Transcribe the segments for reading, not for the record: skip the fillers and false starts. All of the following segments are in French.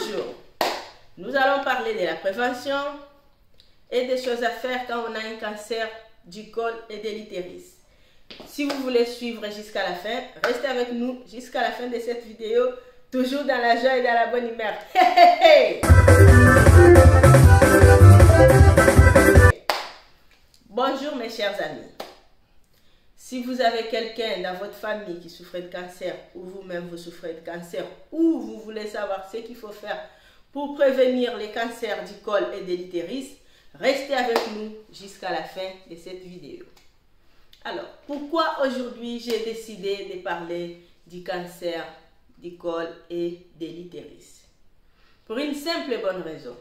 Bonjour, nous allons parler de la prévention et des choses à faire quand on a un cancer du col et de l'utérus. Si vous voulez suivre jusqu'à la fin, restez avec nous jusqu'à la fin de cette vidéo, toujours dans la joie et dans la bonne humeur. Bonjour mes chers amis. Si vous avez quelqu'un dans votre famille qui souffre de cancer ou vous-même vous souffrez de cancer ou vous voulez savoir ce qu'il faut faire pour prévenir les cancers du col et de l'utérus, restez avec nous jusqu'à la fin de cette vidéo. Alors, pourquoi aujourd'hui j'ai décidé de parler du cancer du col et de l'utérus? Pour une simple et bonne raison.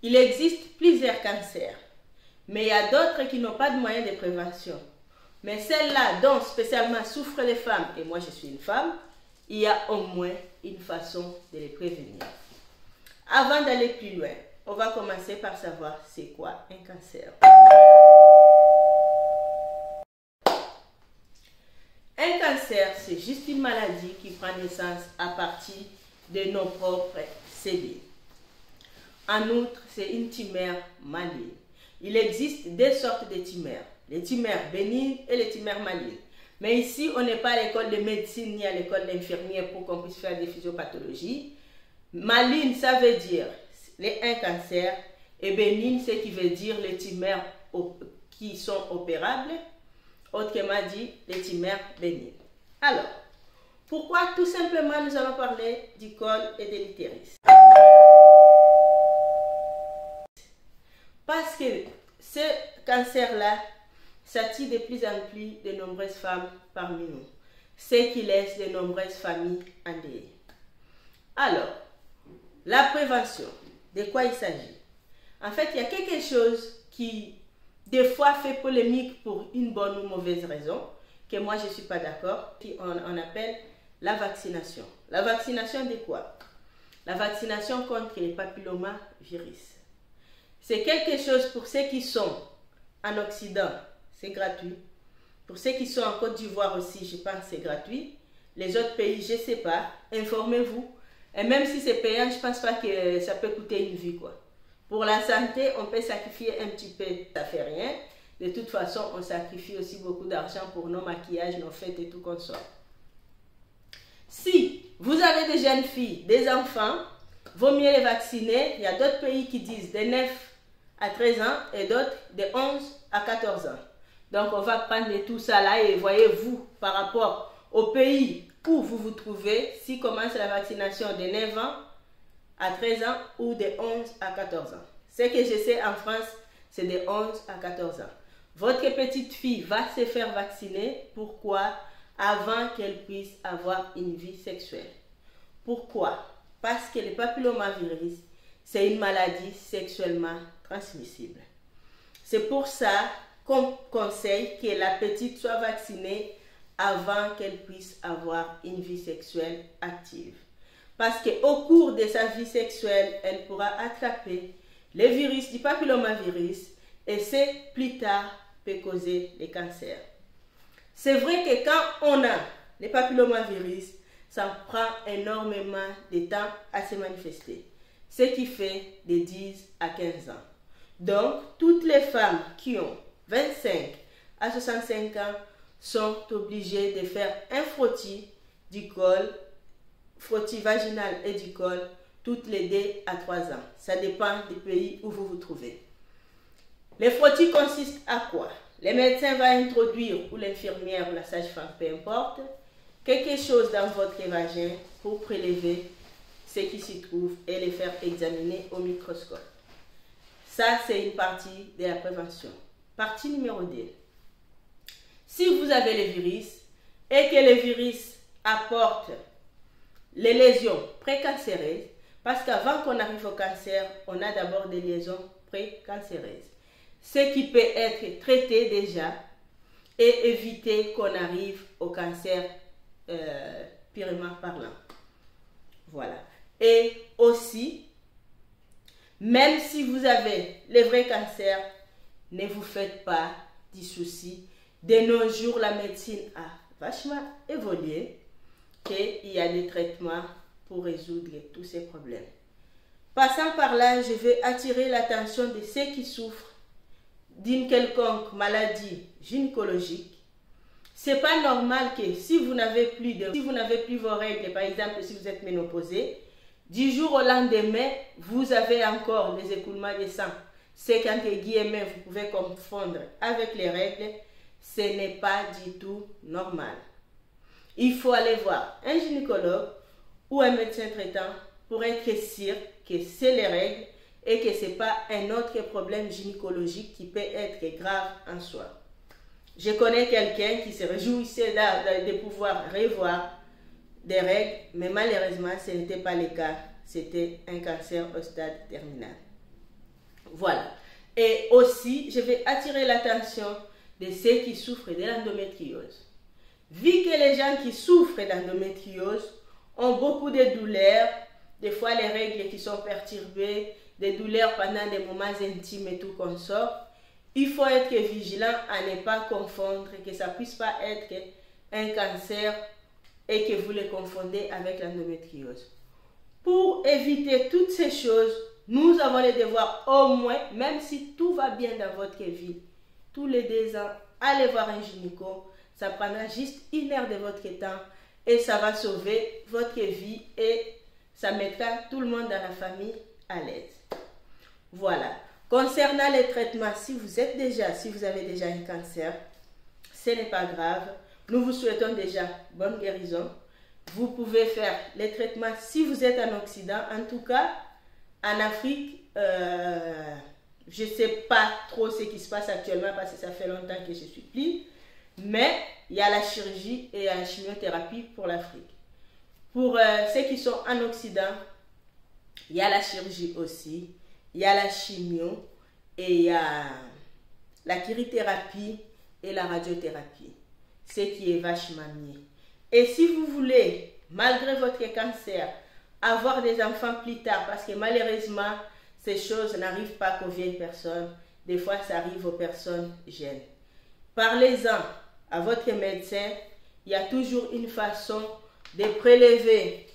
Il existe plusieurs cancers, mais il y a d'autres qui n'ont pas de moyens de prévention. Mais celle-là dont spécialement souffrent les femmes, et moi je suis une femme, il y a au moins une façon de les prévenir. Avant d'aller plus loin, on va commencer par savoir c'est quoi un cancer. Un cancer, c'est juste une maladie qui prend naissance à partir de nos propres cellules. En outre, c'est une tumeur maligne. Il existe deux sortes de tumeurs. Les tumeurs bénignes et les tumeurs malignes. Mais ici, on n'est pas à l'école de médecine ni à l'école d'infirmière pour qu'on puisse faire des physiopathologies. Maligne, ça veut dire un cancer. Et bénigne, c'est qui veut dire les tumeurs qui sont opérables. Autrement dit, les tumeurs bénignes. Alors, pourquoi tout simplement nous allons parler du col et de l'utérus? Parce que ce cancer-là, ça tue de plus en plus de nombreuses femmes parmi nous, ce qui laisse de nombreuses familles endeuillées. Alors, la prévention, de quoi il s'agit? En fait, il y a quelque chose qui, des fois, fait polémique pour une bonne ou mauvaise raison, que moi, je ne suis pas d'accord, qu'on appelle la vaccination. La vaccination de quoi? La vaccination contre les papillomavirus. C'est quelque chose pour ceux qui sont en Occident, c'est gratuit. Pour ceux qui sont en Côte d'Ivoire aussi, je pense que c'est gratuit. Les autres pays, je ne sais pas. Informez-vous. Et même si c'est payant, je ne pense pas que ça peut coûter une vie, quoi. Pour la santé, on peut sacrifier un petit peu, ça ne fait rien. De toute façon, on sacrifie aussi beaucoup d'argent pour nos maquillages, nos fêtes et tout qu'on sort. Si vous avez des jeunes filles, des enfants, vaut mieux les vacciner. Il y a d'autres pays qui disent de 9 à 13 ans et d'autres de 11 à 14 ans. Donc, on va prendre tout ça là et voyez-vous, par rapport au pays où vous vous trouvez, si commence la vaccination de 9 ans à 13 ans ou de 11 à 14 ans. Ce que je sais en France, c'est de 11 à 14 ans. Votre petite fille va se faire vacciner. Pourquoi? Avant qu'elle puisse avoir une vie sexuelle. Pourquoi? Parce que le papillomavirus, c'est une maladie sexuellement transmissible. C'est pour ça qu'on conseille que la petite soit vaccinée avant qu'elle puisse avoir une vie sexuelle active. Parce qu'au cours de sa vie sexuelle, elle pourra attraper le virus du papillomavirus et c'est plus tard peut causer les cancers. C'est vrai que quand on a le papillomavirus, ça prend énormément de temps à se manifester. Ce qui fait de 10 à 15 ans. Donc, toutes les femmes qui ont 25 à 65 ans sont obligées de faire un frottis du col, frottis vaginal et du col, toutes les 2 à 3 ans. Ça dépend du pays où vous vous trouvez. Les frottis consistent à quoi? Le médecin va introduire, ou l'infirmière ou la sage-femme, peu importe, quelque chose dans votre vagin pour prélever ce qui s'y trouve et les faire examiner au microscope. Ça, c'est une partie de la prévention. Partie numéro 2. Si vous avez le virus et que le virus apporte les lésions précancéreuses, parce qu'avant qu'on arrive au cancer, on a d'abord des lésions précancéreuses. Ce qui peut être traité déjà et éviter qu'on arrive au cancer purement parlant. Voilà. Et aussi, même si vous avez le vrai cancer, ne vous faites pas du souci. De nos jours, la médecine a vachement évolué, qu'il y a des traitements pour résoudre tous ces problèmes. Passant par là, je vais attirer l'attention de ceux qui souffrent d'une quelconque maladie gynécologique. C'est pas normal que si vous n'avez plus vos règles, par exemple si vous êtes ménopausé, du jour au lendemain, vous avez encore des écoulements de sang. C'est qu'entre guillemets, vous pouvez confondre avec les règles. Ce n'est pas du tout normal. Il faut aller voir un gynécologue ou un médecin traitant pour être sûr que c'est les règles et que ce n'est pas un autre problème gynécologique qui peut être grave en soi. Je connais quelqu'un qui se réjouissait de pouvoir revoir des règles, mais malheureusement, ce n'était pas le cas. C'était un cancer au stade terminal. Voilà. Et aussi, je vais attirer l'attention de ceux qui souffrent de l'endométriose. Vu que les gens qui souffrent d'endométriose ont beaucoup de douleurs, des fois les règles qui sont perturbées, des douleurs pendant des moments intimes et tout consort, il faut être vigilant à ne pas confondre, que ça ne puisse pas être un cancer et que vous les confondez avec l'endométriose. Pour éviter toutes ces choses, nous avons le devoir au moins, même si tout va bien dans votre vie, tous les 2 ans, allez voir un gynéco. Ça prendra juste 1 heure de votre temps et ça va sauver votre vie et ça mettra tout le monde dans la famille à l'aise. Voilà. Concernant les traitements, si vous avez déjà un cancer, ce n'est pas grave. Nous vous souhaitons déjà bonne guérison. Vous pouvez faire les traitements si vous êtes en Occident. En tout cas, en Afrique, je ne sais pas trop ce qui se passe actuellement parce que ça fait longtemps que je suis plus. Mais il y a la chirurgie et la chimiothérapie pour l'Afrique. Pour ceux qui sont en Occident, il y a la chirurgie aussi, il y a la chimio et il y a la cryothérapie et la radiothérapie. Ce qui est vachement mieux. Et si vous voulez, malgré votre cancer, avoir des enfants plus tard, parce que malheureusement, ces choses n'arrivent pas qu'aux vieilles personnes, des fois ça arrive aux personnes jeunes. Parlez-en à votre médecin, il y a toujours une façon de prélever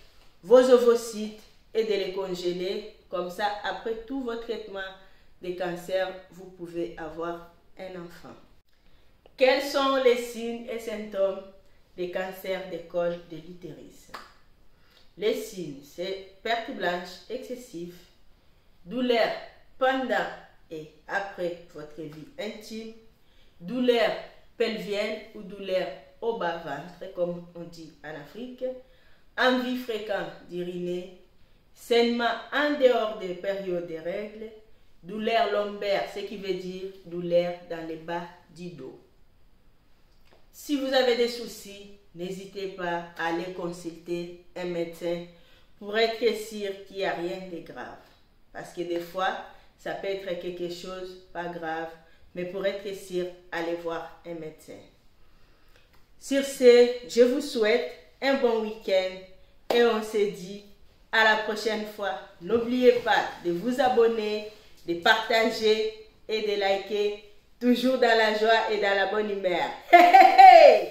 vos ovocytes et de les congeler. Comme ça, après tout votre traitement de cancer, vous pouvez avoir un enfant. Quels sont les signes et symptômes des cancers des cols de l'utérus? Les signes, c'est perte blanche excessive, douleur pendant et après votre vie intime, douleur pelvienne ou douleur au bas-ventre, comme on dit en Afrique, envie fréquente d'uriner, saignement en dehors des périodes de règles, douleur lombaire, ce qui veut dire douleur dans le bas du dos. Si vous avez des soucis, n'hésitez pas à aller consulter un médecin pour être sûr qu'il n'y a rien de grave. Parce que des fois, ça peut être quelque chose pas grave, mais pour être sûr, allez voir un médecin. Sur ce, je vous souhaite un bon week-end et on se dit à la prochaine fois. N'oubliez pas de vous abonner, de partager et de liker, toujours dans la joie et dans la bonne humeur. Hey, hey, hey!